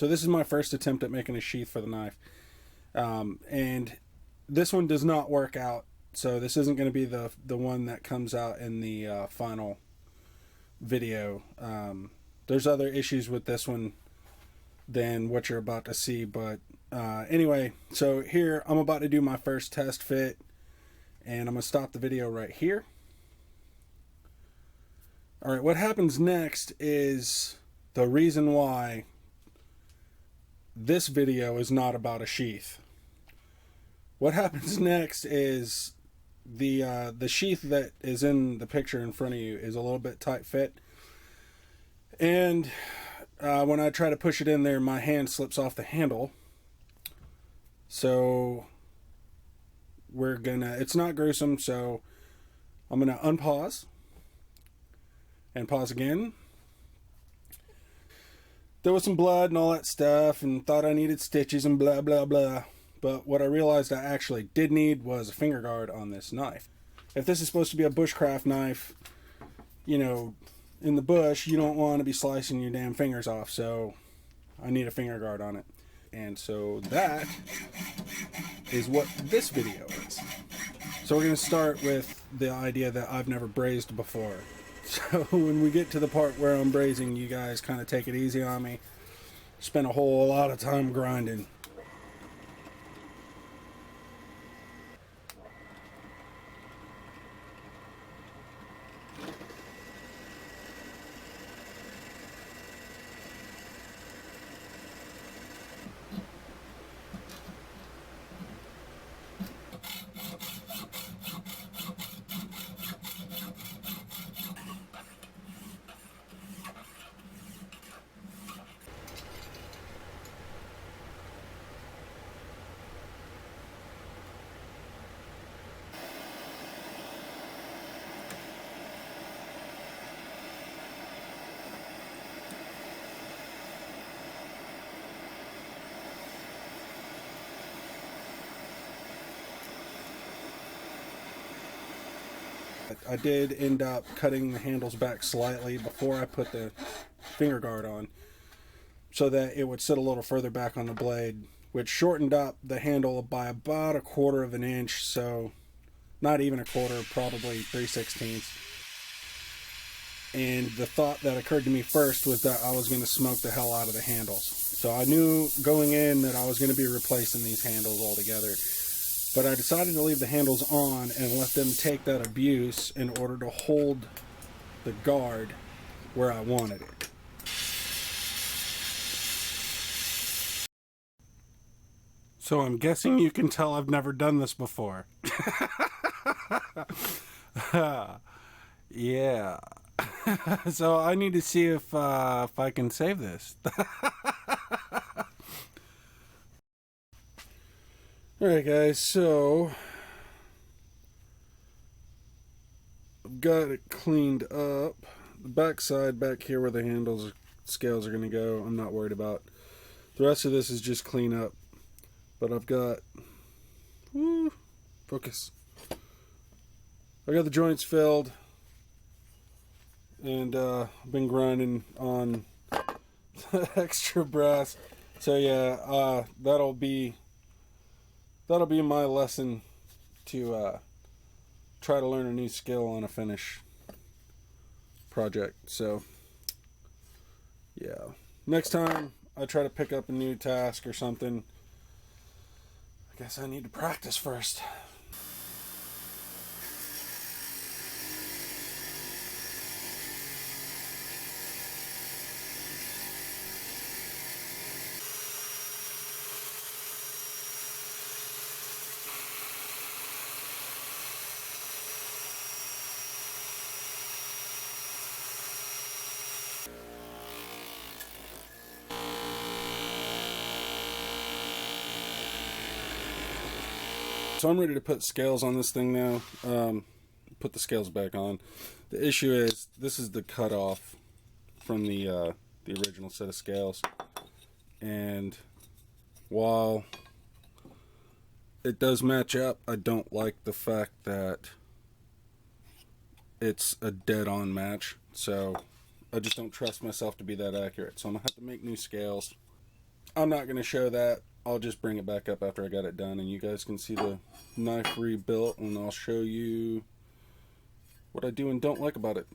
So this is my first attempt at making a sheath for the knife. And this one does not work out. So this isn't going to be the one that comes out in the final video. There's other issues with this one than what you're about to see. But anyway, so here I'm about to do my first test fit. And I'm going to stop the video right here. Alright, what happens next is the reason why this video is not about a sheath. What happens next is the sheath that is in the picture in front of you is a little bit tight fit. And when I try to push it in there, my hand slips off the handle. So it's not gruesome, so I'm gonna unpause and pause again. There was some blood and all that stuff, and thought I needed stitches and blah blah blah. But what I realized I actually did need was a finger guard on this knife. If this is supposed to be a bushcraft knife, you know, in the bush, you don't want to be slicing your damn fingers off, so I need a finger guard on it. And so that is what this video is. So we're going to start with the idea that I've never brazed before. So when we get to the part where I'm brazing, you guys kind of take it easy on me. Spend a whole lot of time grinding. I did end up cutting the handles back slightly before I put the finger guard on, so that it would sit a little further back on the blade, which shortened up the handle by about 1/4 of an inch, so not even 1/4, probably 3/16. And the thought that occurred to me first was that I was going to smoke the hell out of the handles. So I knew going in that I was going to be replacing these handles altogether. But I decided to leave the handles on and let them take that abuse in order to hold the guard where I wanted it. So I'm guessing you can tell I've never done this before. Yeah. So I need to see if I can save this. Alright guys, so I've got it cleaned up. The back side back here where the scales are going to go, I'm not worried about. The rest of this is just clean up. But I've got, focus. I got the joints filled, and I've been grinding on extra brass. So yeah, that'll be my lesson to try to learn a new skill on a finish project. So yeah, next time I try to pick up a new task or something, I guess I need to practice first. So I'm ready to put scales on this thing now. Put the scales back on. The issue is this is the cutoff from the original set of scales, and while it does match up, I don't like the fact that it's a dead-on match. So I just don't trust myself to be that accurate. So I'm gonna have to make new scales. I'm not going to show that. I'll just bring it back up after I got it done, and you guys can see the knife rebuilt, and I'll show you what I do and don't like about it.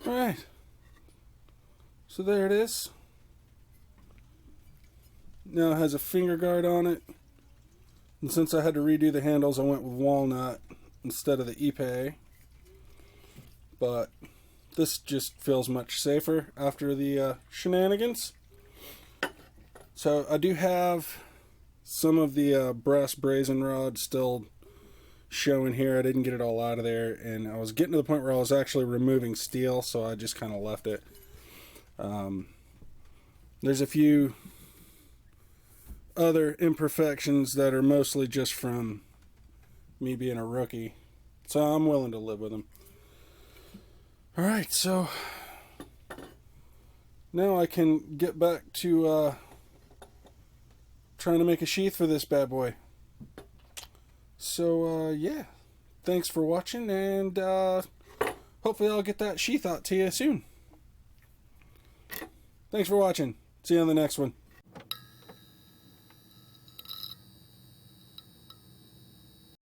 Alright, so there it is. Now it has a finger guard on it, and since I had to redo the handles, I went with walnut instead of the Ipe. But this just feels much safer after the shenanigans. So I do have some of the brass brazen rod still showing here. I didn't get it all out of there, and I was getting to the point where I was actually removing steel, so I just kind of left it. There's a few other imperfections that are mostly just from me being a rookie, so I'm willing to live with them. Alright, so now I can get back to trying to make a sheath for this bad boy. So, yeah. Thanks for watching, and hopefully I'll get that sheath out to you soon. Thanks for watching. See you on the next one.